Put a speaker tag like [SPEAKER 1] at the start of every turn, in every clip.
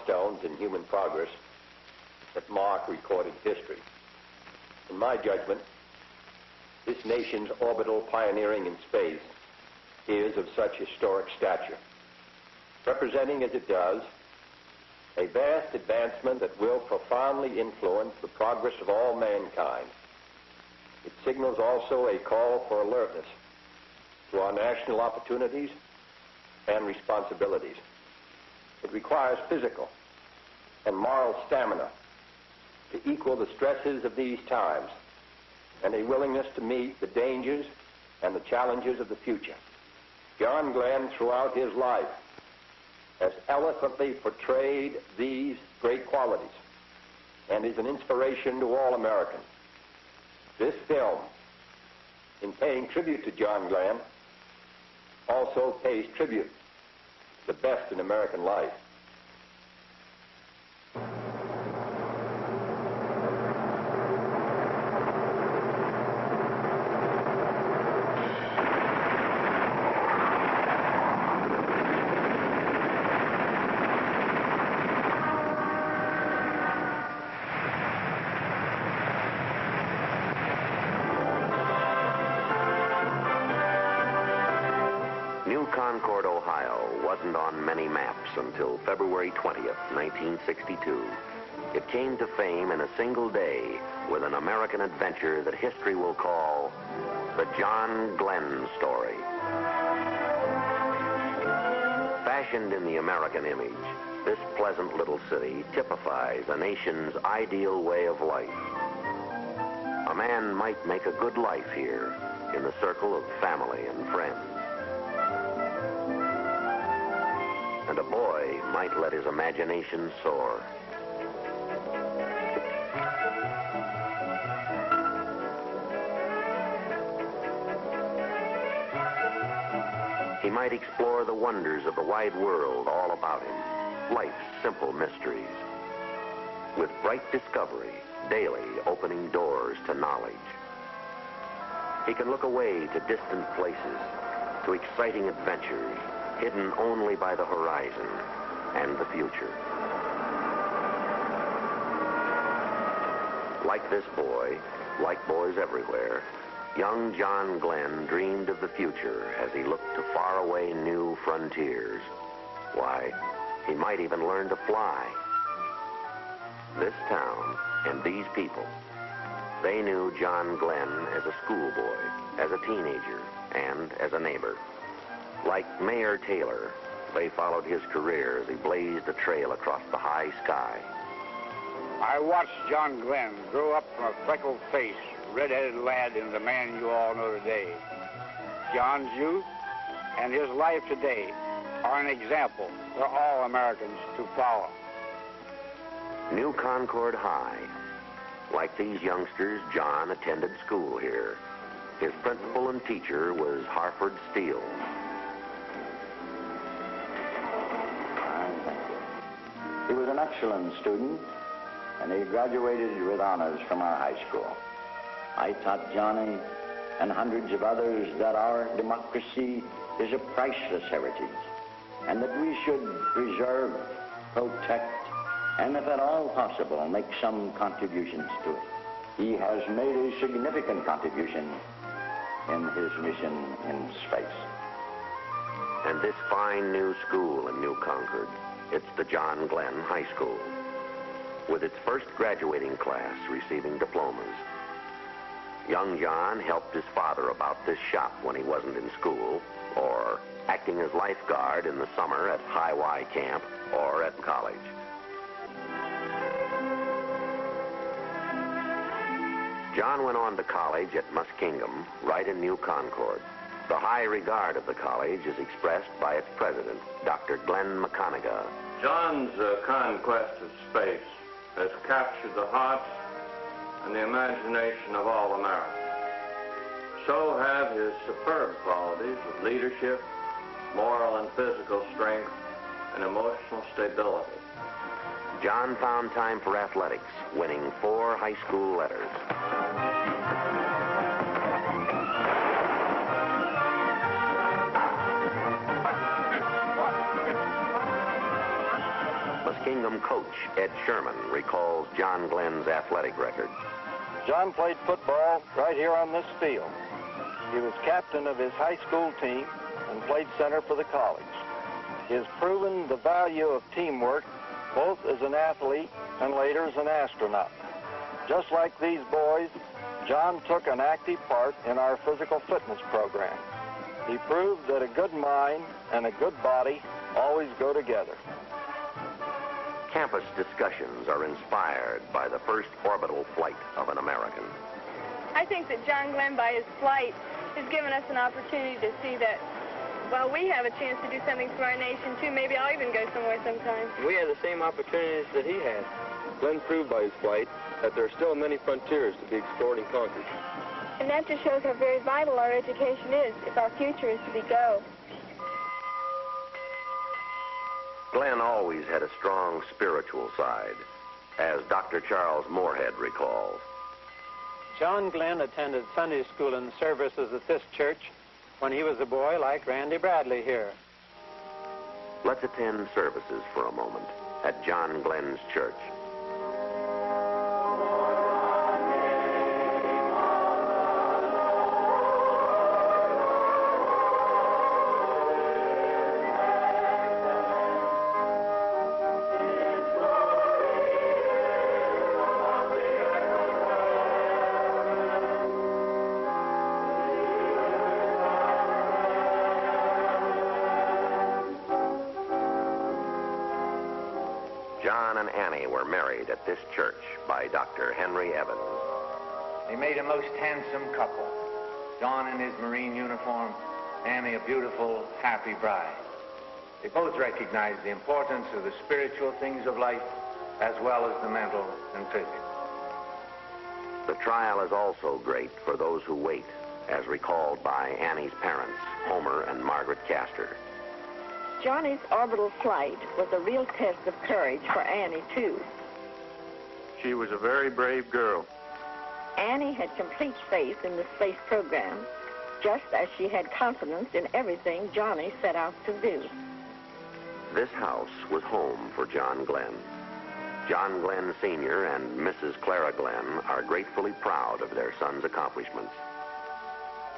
[SPEAKER 1] milestones in human progress that mark recorded history. In my judgment, this nation's orbital pioneering in space is of such historic stature, representing as it does a vast advancement that will profoundly influence the progress of all mankind. It signals also a call for alertness to our national opportunities and responsibilities. It requires physical and moral stamina to equal the stresses of these times and a willingness to meet the dangers and the challenges of the future. John Glenn, throughout his life, has eloquently portrayed these great qualities and is an inspiration to all Americans. This film, in paying tribute to John Glenn, also pays tribute to the best in American life.
[SPEAKER 2] Concord, Ohio wasn't on many maps until February 20th, 1962. It came to fame in a single day with an American adventure that history will call the John Glenn story. Fashioned in the American image, this pleasant little city typifies a nation's ideal way of life. A man might make a good life here in the circle of family and friends. And a boy might let his imagination soar. He might explore the wonders of the wide world all about him, life's simple mysteries, with bright discovery daily opening doors to knowledge. He can look away to distant places, to exciting adventures, hidden only by the horizon and the future. Like this boy, like boys everywhere, young John Glenn dreamed of the future as he looked to faraway new frontiers. Why, he might even learn to fly. This town and these people, they knew John Glenn as a schoolboy, as a teenager, and as a neighbor. Like Mayor Taylor, they followed his career as he blazed a trail across the high sky.
[SPEAKER 3] I watched John Glenn grow up from a freckled-faced, red-headed lad into the man you all know today. John's youth and his life today are an example for all Americans to follow.
[SPEAKER 2] New Concord High. Like these youngsters, John attended school here. His principal and teacher was Harford Steele.
[SPEAKER 4] He was an excellent student, and he graduated with honors from our high school. I taught Johnny and hundreds of others that our democracy is a priceless heritage, and that we should preserve, protect, and if at all possible, make some contributions to it. He has made a significant contribution in his mission in space.
[SPEAKER 2] And this fine new school in New Concord, it's the John Glenn High School, with its first graduating class receiving diplomas. Young John helped his father about this shop when he wasn't in school, or acting as lifeguard in the summer at High Y Camp or at college. John went on to college at Muskingum, right in New Concord. The high regard of the college is expressed by its president, Dr. Glenn McConaughey.
[SPEAKER 5] John's conquest of space has captured the hearts and the imagination of all Americans. So have his superb qualities of leadership, moral and physical strength, and emotional stability.
[SPEAKER 2] John found time for athletics, winning 4 high school letters. Hingham coach, Ed Sherman, recalls John Glenn's athletic record.
[SPEAKER 6] John played football right here on this field. He was captain of his high school team and played center for the college. He has proven the value of teamwork both as an athlete and later as an astronaut. Just like these boys, John took an active part in our physical fitness program. He proved that a good mind and a good body always go together.
[SPEAKER 2] Campus discussions are inspired by the first orbital flight of an American.
[SPEAKER 7] I think that John Glenn, by his flight, has given us an opportunity to see that, well, we have a chance to do something for our nation, too. Maybe I'll even go somewhere sometime.
[SPEAKER 8] We have the same opportunities that he had. Glenn proved by his flight that there are still many frontiers to be explored and conquered.
[SPEAKER 7] And that just shows how very vital our education is if our future is to be go.
[SPEAKER 2] Glenn always had a strong spiritual side, as Dr. Charles Moorhead recalls.
[SPEAKER 9] John Glenn attended Sunday school and services at this church when he was a boy like Randy Bradley here.
[SPEAKER 2] Let's attend services for a moment at John Glenn's church. John and Annie were married at this church by Dr. Henry Evans.
[SPEAKER 10] They made a most handsome couple. John in his Marine uniform, Annie a beautiful, happy bride. They both recognized the importance of the spiritual things of life as well as the mental and physical.
[SPEAKER 2] The trial is also great for those who wait, as recalled by Annie's parents, Homer and Margaret Castor.
[SPEAKER 11] Johnny's orbital flight was a real test of courage for Annie, too.
[SPEAKER 5] She was a very brave girl.
[SPEAKER 11] Annie had complete faith in the space program, just as she had confidence in everything Johnny set out to do.
[SPEAKER 2] This house was home for John Glenn. John Glenn Sr. and Mrs. Clara Glenn are gratefully proud of their son's accomplishments.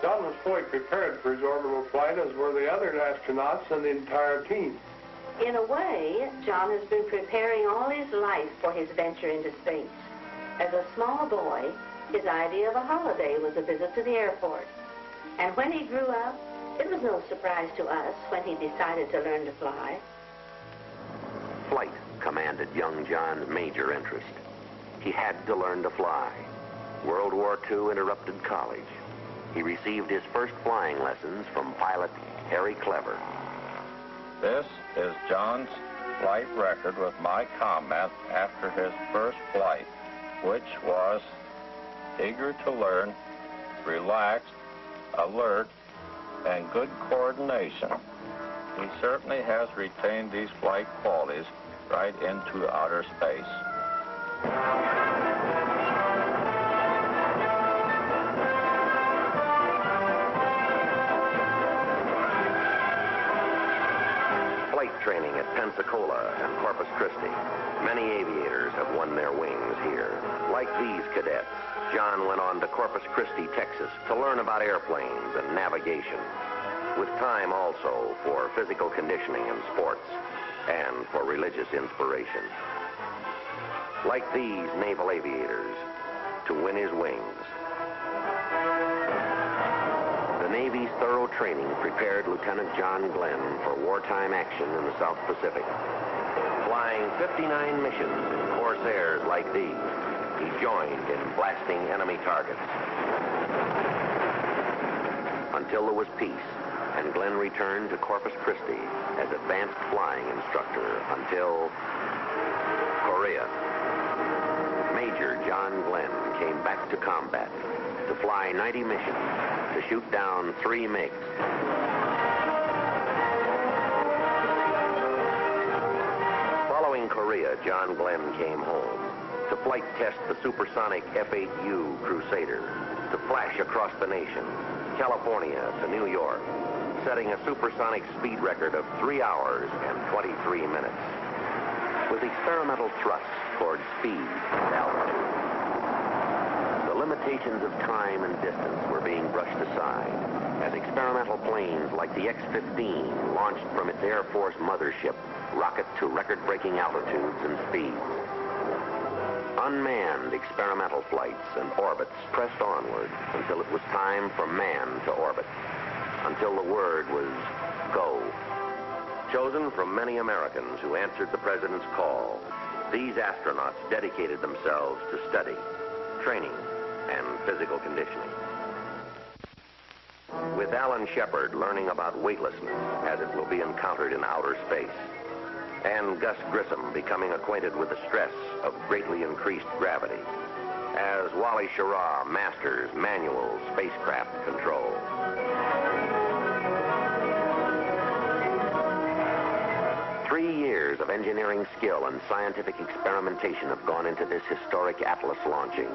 [SPEAKER 12] John was fully prepared for his orbital flight, as were the other astronauts and the entire team.
[SPEAKER 13] In a way, John has been preparing all his life for his venture into space. As a small boy, his idea of a holiday was a visit to the airport. And when he grew up, it was no surprise to us when he decided to learn to fly.
[SPEAKER 2] Flight commanded young John's major interest. He had to learn to fly. World War II interrupted college. He received his first flying lessons from pilot Harry Clever.
[SPEAKER 5] This is John's flight record with my comment after his first flight, which was eager to learn, relaxed, alert, and good coordination. He certainly has retained these flight qualities right into outer space.
[SPEAKER 2] Training at Pensacola and Corpus Christi. Many aviators have won their wings here. Like these cadets, John went on to Corpus Christi, Texas, to learn about airplanes and navigation, with time also for physical conditioning and sports, and for religious inspiration. Like these naval aviators, to win his wings. The Navy's thorough training prepared Lieutenant John Glenn for wartime action in the South Pacific. Flying 59 missions in Corsairs like these, he joined in blasting enemy targets. Until there was peace, and Glenn returned to Corpus Christi as advanced flying instructor until Korea. Major John Glenn came back to combat to fly 90 missions, to shoot down 3 MiGs. Following Korea, John Glenn came home to flight test the supersonic F-8U Crusader, to flash across the nation, California to New York, setting a supersonic speed record of 3 hours and 23 minutes. with experimental thrusts toward speed and altitude. The limitations of time and distance were being brushed aside as experimental planes like the X-15 launched from its Air Force mothership rocket to record-breaking altitudes and speeds. Unmanned experimental flights and orbits pressed onward until it was time for man to orbit, until the word was go. Chosen from many Americans who answered the president's call, these astronauts dedicated themselves to study, training, and physical conditioning. With Alan Shepard learning about weightlessness as it will be encountered in outer space, and Gus Grissom becoming acquainted with the stress of greatly increased gravity, as Wally Schirra masters manual spacecraft control. 3 years of engineering skill and scientific experimentation have gone into this historic Atlas launching.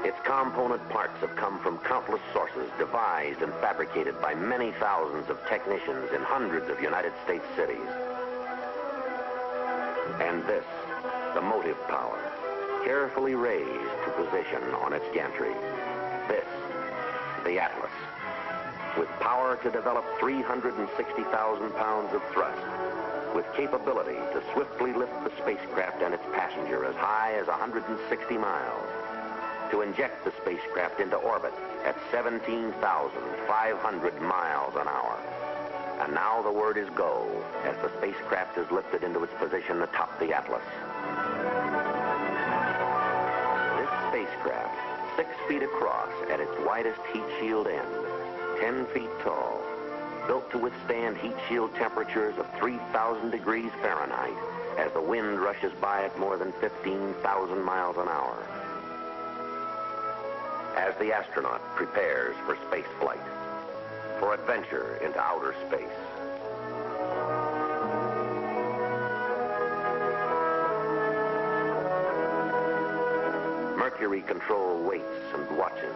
[SPEAKER 2] Its component parts have come from countless sources, devised and fabricated by many thousands of technicians in hundreds of United States cities. And this, the motive power, carefully raised to position on its gantry. This, the Atlas, with power to develop 360,000 pounds of thrust, with capability to swiftly lift the spacecraft and its passenger as high as 160 miles, to inject the spacecraft into orbit at 17,500 miles an hour. And now the word is go, as the spacecraft is lifted into its position atop the Atlas. This spacecraft, 6 feet across at its widest heat shield end, 10 feet tall, built to withstand heat shield temperatures of 3,000 degrees Fahrenheit as the wind rushes by at more than 15,000 miles an hour. As the astronaut prepares for space flight, for adventure into outer space. Mercury control waits and watches,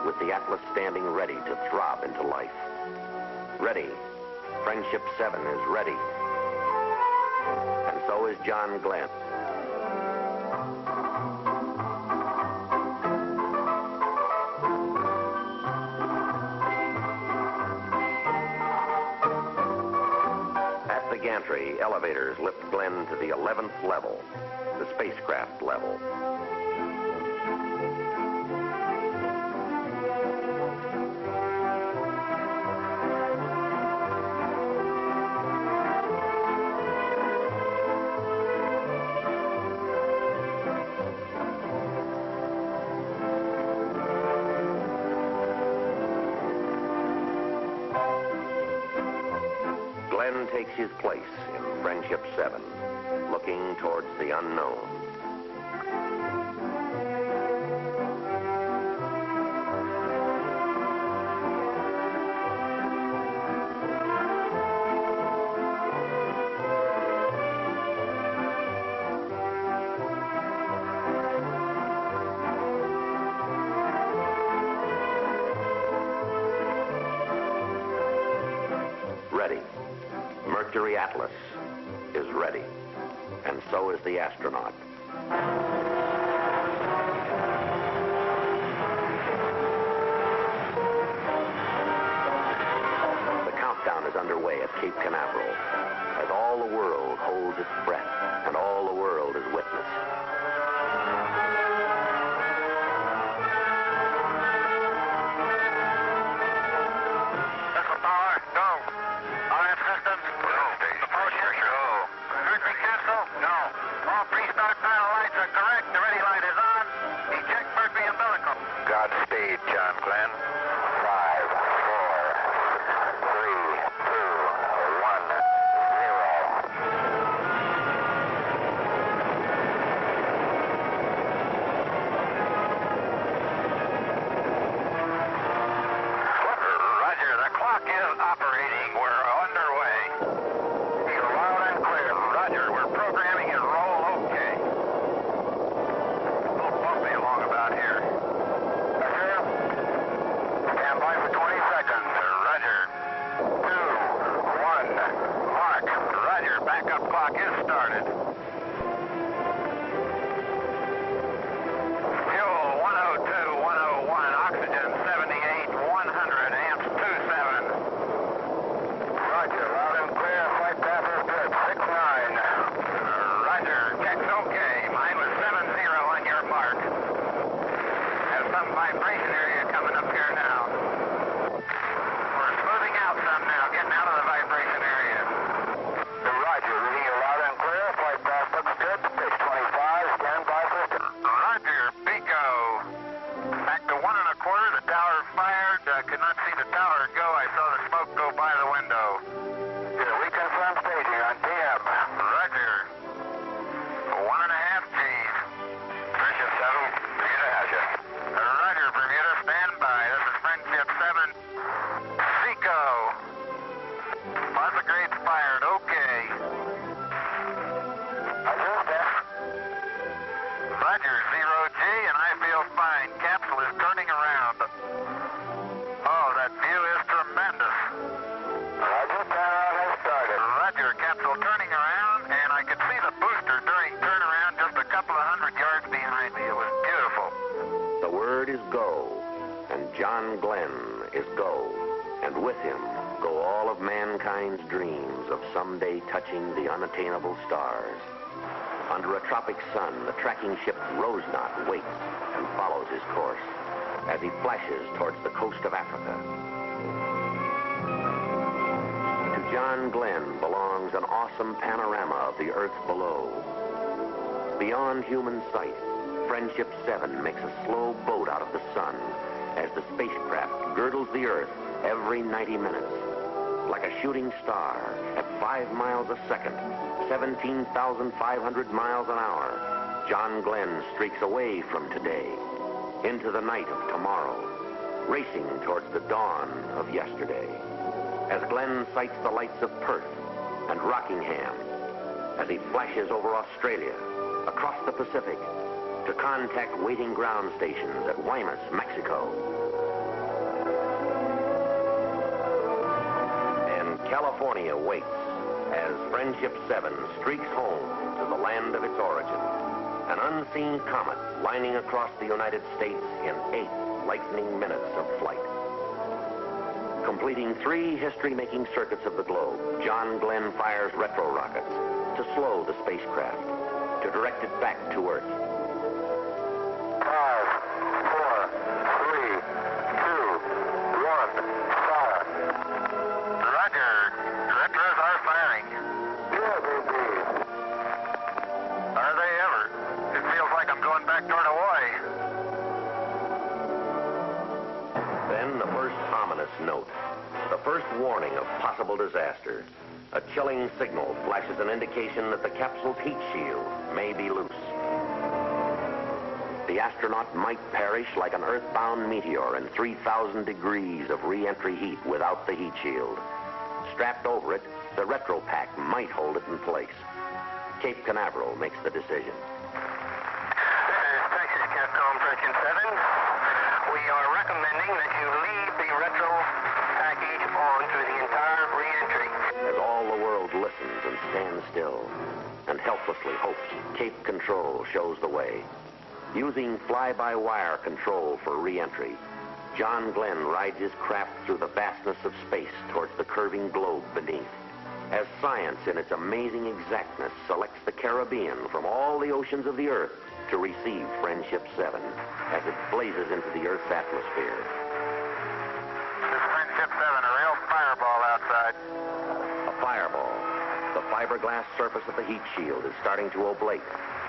[SPEAKER 2] with the Atlas standing ready to throb into life. Ready. Friendship 7 is ready. And so is John Glenn. Gantry, elevators lift Glenn to the 11th level, the spacecraft level. Glenn takes his place in Friendship 7, looking towards the unknown. Ready. Mercury Atlas is ready, and so is the astronaut. The countdown is underway at Cape Canaveral, as all the world holds its breath, and all the world is witness.
[SPEAKER 14] Godspeed, John Glenn. 5, 4, 3, 2, 1, 0. Roger, the clock is operating. We're underway. You're loud and clear. Roger, we're programming and roll okay. A little bumpy along about here. fine. Capsule is turning around. Oh, that view is tremendous. Roger, turnaround has started. Roger, capsule turning around, and I could see the booster during turnaround just a couple of 100 yards behind me. It was beautiful.
[SPEAKER 2] The word is go, and John Glenn is go, and with him go all of mankind's dreams of someday touching the unattainable stars. Under a tropic sun, the tracking ship Rosenot waits and follows his course as he flashes towards the coast of Africa. To John Glenn belongs an awesome panorama of the earth below. Beyond human sight, Friendship 7 makes a slow boat out of the sun as the spacecraft girdles the earth every 90 minutes. Like a shooting star at 5 miles a second, 17,500 miles an hour, John Glenn streaks away from today into the night of tomorrow, racing towards the dawn of yesterday. As Glenn sights the lights of Perth and Rockingham, as he flashes over Australia, across the Pacific, to contact waiting ground stations at Guaymas, Mexico. And California waits as Friendship 7 streaks home to the land of its origin. An unseen comet lining across the United States in 8 lightning minutes of flight. Completing 3 history-making circuits of the globe, John Glenn fires retro rockets to slow the spacecraft, to direct it back to Earth.
[SPEAKER 14] 5, 4, 3, 2, 1, fire. Roger. Retros are firing. Yeah, baby. Are they ever? It feels like I'm going back toward Hawaii.
[SPEAKER 2] Then the first ominous note, the first warning of possible disaster. A chilling signal flashes an indication that the capsule's heat shield may be loose. The astronaut might perish like an earthbound meteor in 3,000 degrees of re-entry heat without the heat shield. Strapped over it, the retro pack might hold it in place. Cape Canaveral makes the decision.
[SPEAKER 14] This is Texas Capcom Section 7. We are recommending that you leave the retro package on through the entire re-entry.
[SPEAKER 2] As all the world listens and stands still and helplessly hopes, Cape Control shows the way. Using fly-by-wire control for re-entry, John Glenn rides his craft through the vastness of space towards the curving globe beneath. As science in its amazing exactness selects the Caribbean from all the oceans of the Earth to receive Friendship 7 as it blazes into the Earth's atmosphere.
[SPEAKER 14] This is Friendship 7, a real fireball outside.
[SPEAKER 2] A fireball. The fiberglass surface of the heat shield is starting to oblate,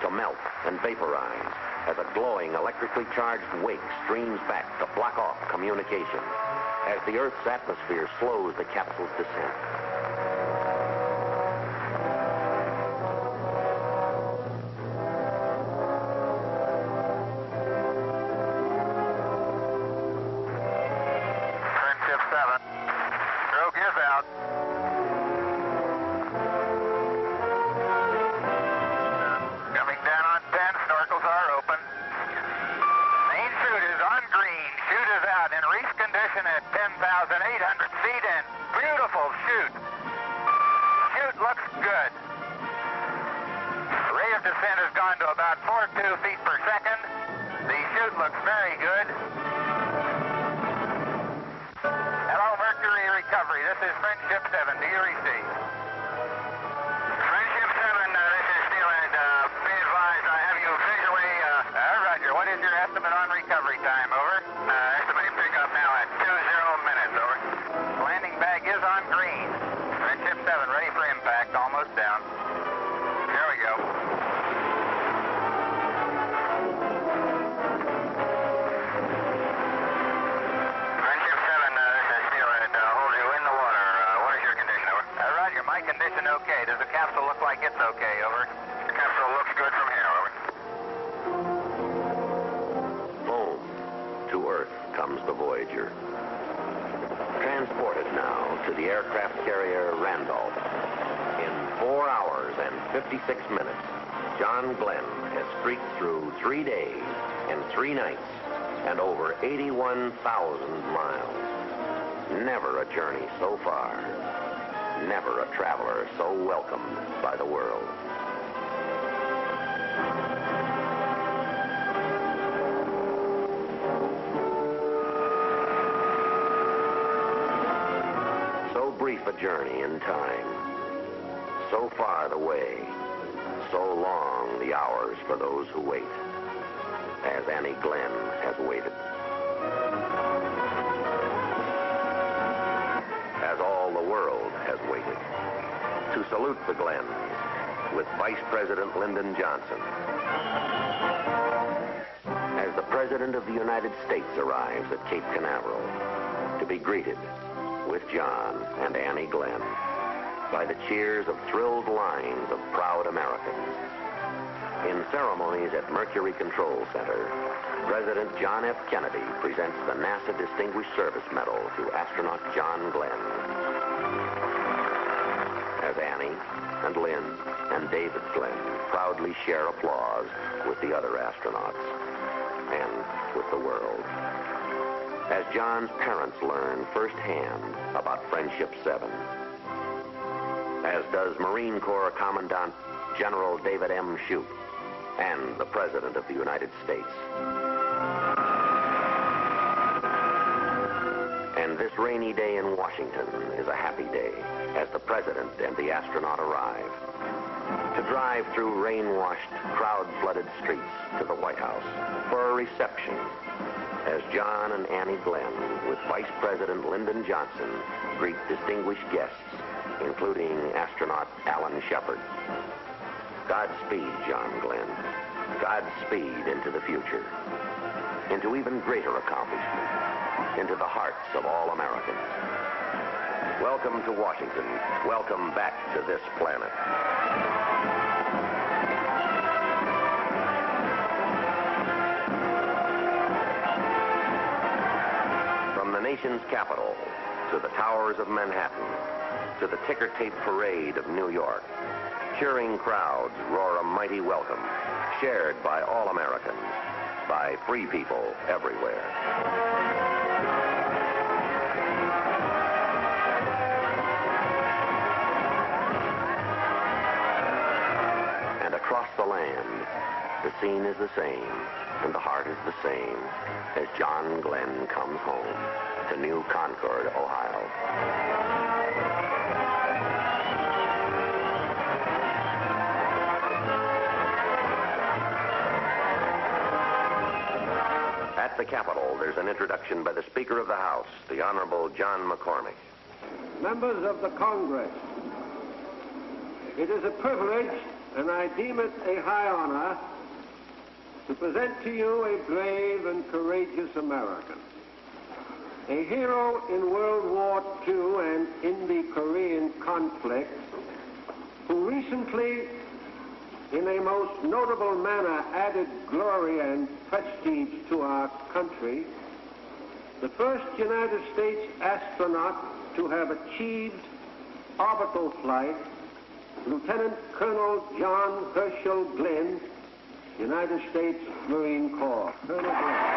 [SPEAKER 2] to melt and vaporize as a glowing electrically charged wake streams back to block off communication as the Earth's atmosphere slows the capsule's descent.
[SPEAKER 14] Friendship 7. Stroke is out. Coming down on 10, snorkels are open. Main chute is on green. Chute is out in reef condition at 10,800 feet and beautiful chute. Chute looks good. Rate of descent has gone to about 42 feet per second. The chute looks very good. Hello, Mercury Recovery. This is Friendship 7. Do you receive? Friendship 7, this is Steelhead. Be advised, I have you visually. Roger. What is your estimate on recovery time? Over. Estimated pickup now at 20 minutes. Over. Landing bag is on green. Friendship 7, ready for impact. Almost down. Here we go. Friendship 7, this is Steelhead. Hold you in the water. What is your condition? Over. Roger. My condition okay. Does the capsule look like it's okay? Over. The capsule looks good from here. Over.
[SPEAKER 2] Home to Earth comes the Voyager. Transported now to the aircraft carrier Randolph. In 4 hours and 56 minutes, John Glenn has streaked through 3 days and 3 nights and over 81,000 miles. Never a journey so far. Never a traveler so welcomed by the world. So brief a journey in time. So far the way. So long the hours for those who wait. As Annie Glenn has waited. As all the world has waited. To salute the Glens with Vice President Lyndon Johnson. As the President of the United States arrives at Cape Canaveral to be greeted with John and Annie Glenn by the cheers of thrilled lines of proud Americans. In ceremonies at Mercury Control Center, President John F. Kennedy presents the NASA Distinguished Service Medal to astronaut John Glenn. As Annie and Lynn and David Glenn proudly share applause with the other astronauts and with the world. As John's parents learn firsthand about Friendship 7. As does Marine Corps Commandant General David M. Shoup and the President of the United States. And this rainy day in Washington is a happy day as the President and the astronaut arrive to drive through rain-washed, crowd-flooded streets to the White House for a reception as John and Annie Glenn with Vice President Lyndon Johnson greet distinguished guests, including astronaut Alan Shepard. Godspeed, John Glenn. Godspeed into the future. Into even greater accomplishment. Into the hearts of all Americans. Welcome to Washington. Welcome back to this planet. From the nation's capital to the towers of Manhattan, to the ticker tape parade of New York, cheering crowds roar a mighty welcome, shared by all Americans, by free people everywhere. And across the land, the scene is the same, and the heart is the same, as John Glenn comes home to New Concord, Ohio. At the Capitol, there's an introduction by the Speaker of the House, the Honorable John McCormick.
[SPEAKER 15] Members of the Congress, it is a privilege, and I deem it a high honor, to present to you a brave and courageous American, a hero in World War II and in the Korean conflict, who recently, in a most notable manner, added glory and prestige to our country, the first United States astronaut to have achieved orbital flight, Lieutenant Colonel John Herschel Glenn, United States Marine Corps. Colonel Glenn.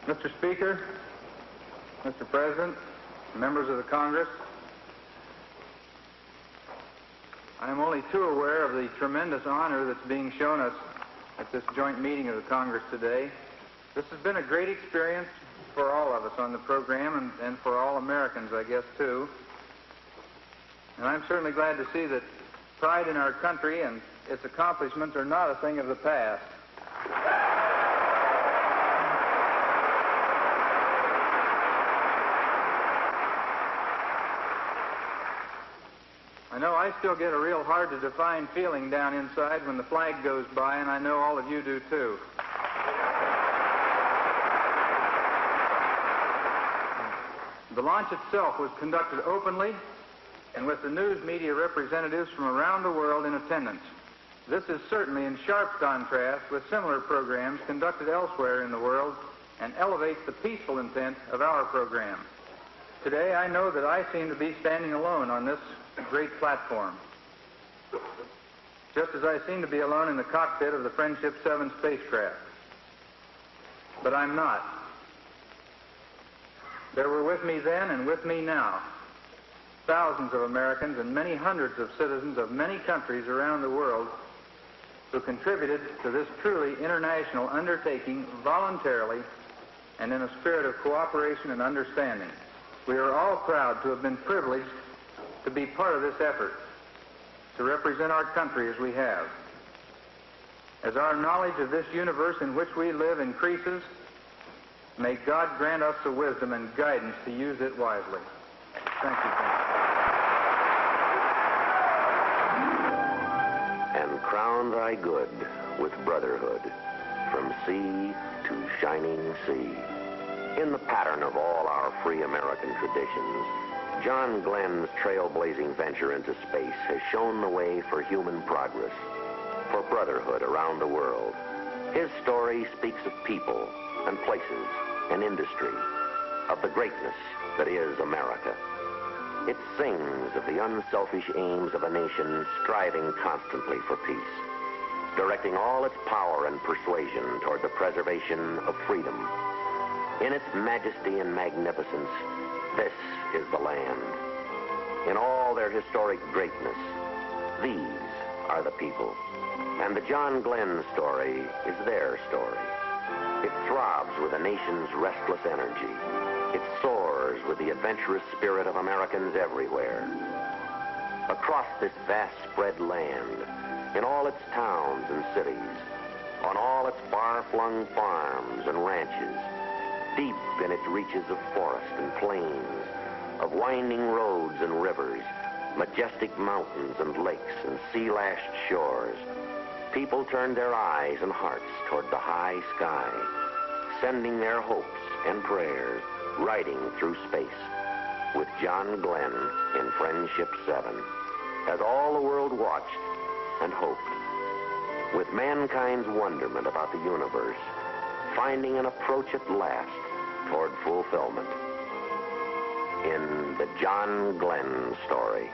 [SPEAKER 16] Mr. Speaker, Mr. President, members of the Congress, I am only too aware of the tremendous honor that's being shown us at this joint meeting of the Congress today. This has been a great experience for all of us on the program and for all Americans, I guess, too. And I'm certainly glad to see that pride in our country and its accomplishments are not a thing of the past. I know I still get a real hard-to-define feeling down inside when the flag goes by, and I know all of you do, too. The launch itself was conducted openly and with the news media representatives from around the world in attendance. This is certainly in sharp contrast with similar programs conducted elsewhere in the world and elevates the peaceful intent of our program. Today, I know that I seem to be standing alone on this great platform, just as I seem to be alone in the cockpit of the Friendship 7 spacecraft. But I'm not. There were with me then and with me now thousands of Americans and many hundreds of citizens of many countries around the world who contributed to this truly international undertaking voluntarily and in a spirit of cooperation and understanding. We are all proud to have been privileged to be part of this effort, to represent our country as we have. As our knowledge of this universe in which we live increases, may God grant us the wisdom and guidance to use it wisely. Thank you.
[SPEAKER 2] And crown thy good with brotherhood, from sea to shining sea. In the pattern of all our free American traditions, John Glenn's trailblazing venture into space has shown the way for human progress, for brotherhood around the world. His story speaks of people and places and industry, of the greatness that is America. It sings of the unselfish aims of a nation striving constantly for peace, directing all its power and persuasion toward the preservation of freedom. In its majesty and magnificence, this is the land. In all their historic greatness, these are the people. And the John Glenn story is their story. It throbs with a nation's restless energy. It soars with the adventurous spirit of Americans everywhere. Across this vast spread land, in all its towns and cities, on all its far-flung farms and ranches, deep in its reaches of forest and plains, of winding roads and rivers, majestic mountains and lakes and sea-lashed shores, people turn their eyes and hearts toward the high sky, sending their hopes and prayers, riding through space with John Glenn in Friendship 7, as all the world watched and hoped, with mankind's wonderment about the universe, finding an approach at last toward fulfillment. In the John Glenn story.